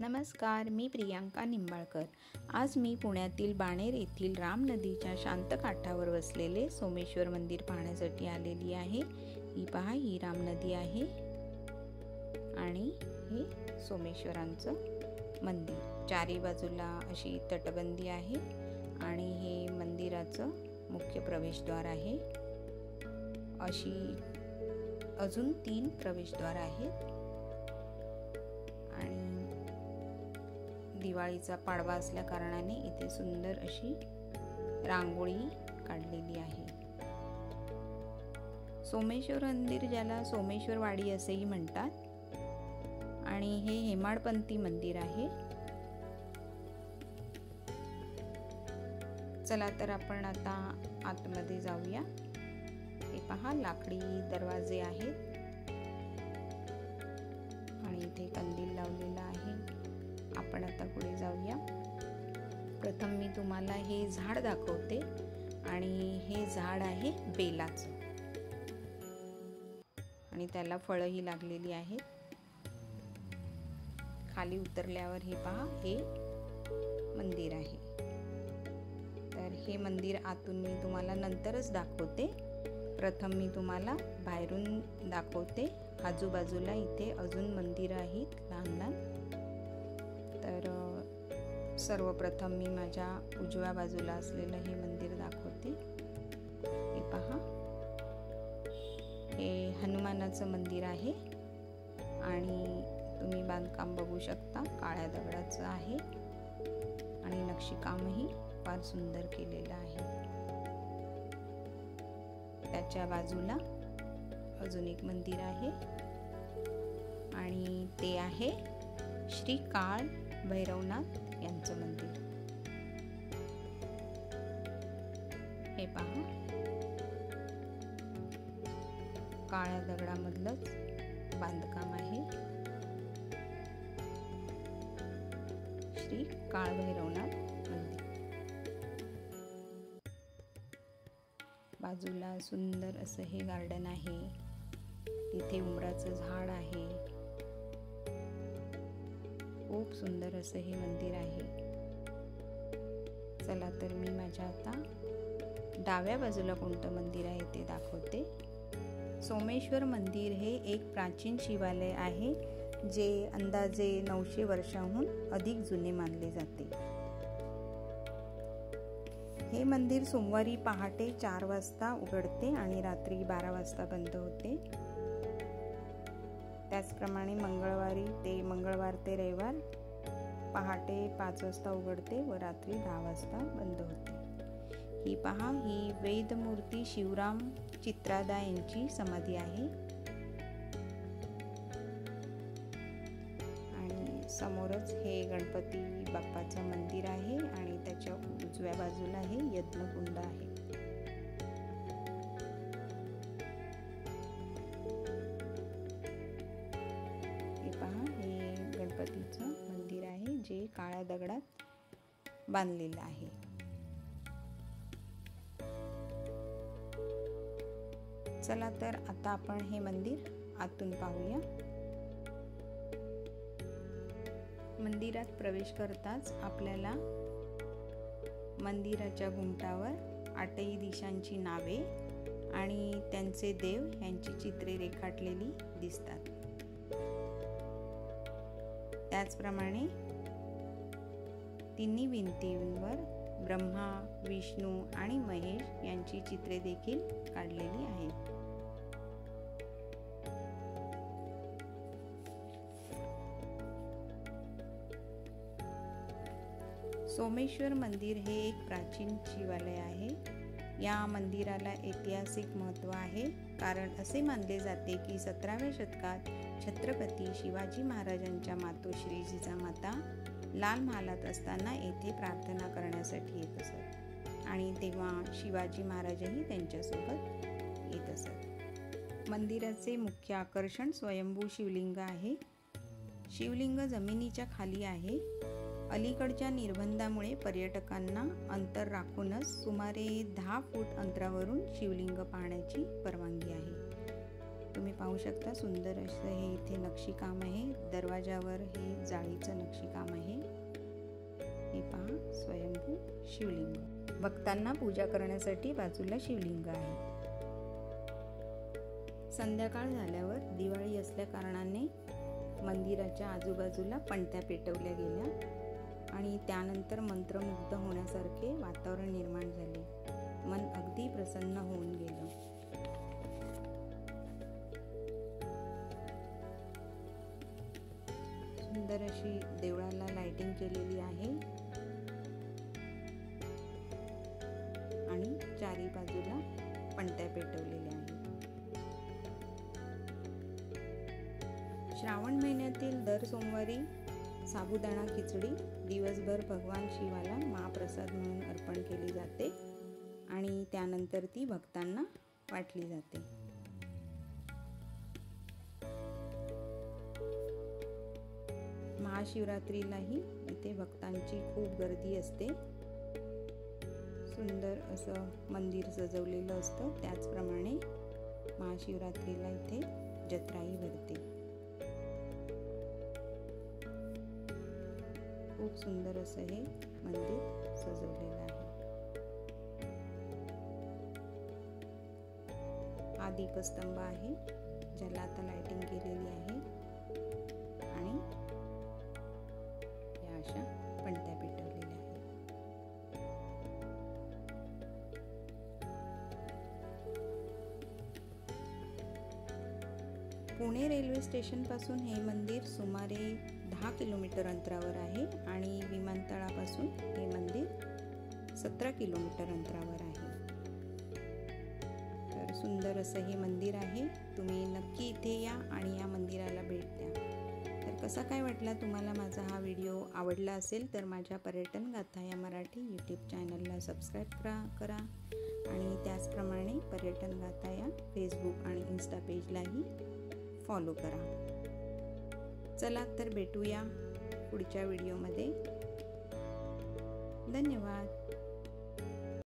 नमस्कार, मी प्रियांका निंबाळकर। आज मी पुण्यातील बाणेर येथील राम नदीच्या शांत काठावर वसलेले सोमेश्वर मंदिर पाहण्यासाठी आलेली आहे। ही पहा, ही राम नदी आहे आणि हे सोमेश्वरांचं मंदिर। चारी बाजूला अशी तटबंदी आहे आणि हे मंदिराचं मुख्य प्रवेशद्वार आहे। अशी अजून 3 प्रवेशद्वार आहेत आणि दिवाळीचा पाडवा असल्या कारणाने इथे सुंदर अशी रांगोळी काढलेली आहे। सोमेश्वर मंदिर, ज्याला सोमेश्वर वाडी असेही म्हणतात, आणि हे हेमाडपंथी मंदिर आहे। चला तर आपण आता आतमध्ये जाऊया। हे पहा, लाकडी दरवाजे आहेत आणि इथे कंदील लावलेला आहे। आपण आता पुढे जाऊया। प्रथम मी तुम्हाला हे झाड दाखवते आणि हे झाड आहे बेलाचं आणि त्याला फळंही लागलेली आहेत। खाली उतरल्यावर हे पहा, हे मंदिर आहे। तर हे मंदिर आतून मी तुम्हाला नंतरच दाखवते। प्रथम मी तुम्हाला बाहेरून दाखवते। आजूबाजूला इथे अजून मंदिरं आहेत लहान लहान। तर सर्वप्रथम मी माझ्या उजव्या बाजूला असलेलं हे मंदिर दाखवते। हे पहा, हे हनुमानाचं मंदिर आहे आणि तुम्ही बांधकाम बघू शकता, काळ्या दगडाचं आहे आणि नक्षीकामही फार सुंदर केलेलं आहे। त्याच्या बाजूला अजून एक मंदिर आहे आणि ते आहे श्री काळ भैरवनाथ यांचं मंदिर। हे पहा, काळ्या दगडामधलंच बांधकाम आहे। श्री काळ भैरवनाथ मंदिर। बाजूला सुंदर असं हे गार्डन आहे। तिथे उंबराचं झाड आहे। खूप सुंदर असं हे मंदिर आहे। चला तर मी माझ्या आता डाव्या बाजूला कोणतं मंदिर आहे ते दाखवते। सोमेश्वर मंदिर हे एक प्राचीन शिवालय आहे, जे अंदाजे 900 वर्षांहून अधिक जुने मानले जाते। हे मंदिर सोमवारी पहाटे 4 वाजता उघडते आणि रात्री 12 वाजता बंद होते। त्याचप्रमाणे मंगळवार ते रविवार पहाटे 5 वाजता उघडते व रात्री 10 वाजता बंद होते। ही पहा, ही वेदमूर्ती शिवराम चित्रादा यांची समाधी आहे आणि समोरच हे गणपती बाप्पाचं मंदिर आहे आणि त्याच्या उजव्या बाजूला हे यज्ञकुंड आहे। हे पहा, हे गणपतीचं मंदिर आहे जे काळ्या दगडात बांधलेलं आहे। चला तर आता आपण हे मंदिर आतून पाहूया। मंदिरात प्रवेश करताच आपल्याला मंदिराच्या घुमटावर 8ही दिशांची नावे आणि त्यांचे देव यांची चित्रे रेखाटलेली दिसतात। त्याचप्रमाणे तिन्ही भिंतींवर ब्रह्मा, विष्णू आणि महेश यांची चित्रे देखील काढलेली आहेत। सोमेश्वर मंदिर हे एक प्राचीन शिवालय आहे। या मंदिराला ऐतिहासिक महत्त्व आहे, कारण असे मानले जाते की 17व्या शतकात छत्रपती शिवाजी महाराजांच्या मातोश्री जिजामाता लाल महालात असताना येथे प्रार्थना करण्यासाठी येत असत आणि तेव्हा शिवाजी महाराजही त्यांच्यासोबत येत असत। मंदिराचे मुख्य आकर्षण स्वयंभू शिवलिंग आहे। शिवलिंग जमिनीच्या खाली आहे। अलीकडच्या निर्बंधामुळे पर्यटकांना अंतर राखूनच सुमारे 10 फूट अंतरावरून शिवलिंग पाहण्याची परवानगी आहे। तुम्ही पाहू शकता, सुंदर असं हे इथे नक्षीकाम आहे। दरवाजावर हे जाळीचं नक्षीकाम स्वयंभू शिवलिंग. भक्तांना पूजा करण्यासाठी बाजूला शिवलिंग आहे. संध्याकाळ झाल्यावर दिवाळी असल्या कारणाने मंदिराच्या आजूबाजूला पणत्या पेटवल्या गेल्या आणि त्यानंतर मंत्रमुग्ध होण्यासारखे वातावरण निर्माण झाले. मन अगदी प्रसन्न होऊन गेलं. सुंदर अशी देवळाला लाइटिंग केलेली आहे आणि चारी बाजूला पणत्या पेटवलेल्या आहेत. श्रावण महिन्यातील दर सोमवारी साबुदाणा खिचडी दिवसभर भगवान शिवाला महाप्रसाद म्हणून अर्पण केली जाते आणि त्यानंतर ती भक्तांना वाटली जाते. महाशिवरात्रीलाही इथे भक्तांची खूप गर्दी असते. सुंदर असं मंदिर सजवलेलं असतं. त्याचप्रमाणे महाशिवरात्रीला इथे जत्राही भरते. खूप सुंदर असं हे मंदिर सजवलेलं आहे. हा दीपस्तंभ आहे ज्याला आता लाइटिंग केलेली आहे आणि या अशा पणत्या पेटवलेल्या आहेत. पुणे रेल्वे स्टेशन पासून हे मंदिर सुमारे 10 किलोमीटर अंतरावर आहे आणि विमानतळापासून हे मंदिर 17 किलोमीटर अंतरावर आहे. तर सुंदर असं हे मंदिर आहे. तुम्ही नक्की इथे या आणि या मंदिराला भेट द्या. तर कसा काय वाटला तुम्हाला माझा हा व्हिडिओ? आवडला असेल तर माझ्या पर्यटन गाथा या मराठी यूट्यूब चॅनलला सबस्क्राईब करा आणि त्याचप्रमाणे पर्यटन गाथा या फेसबुक आणि इन्स्टा पेजलाही फॉलो करा. चला तर भेटूया पुढच्या व्हिडिओमध्ये. धन्यवाद.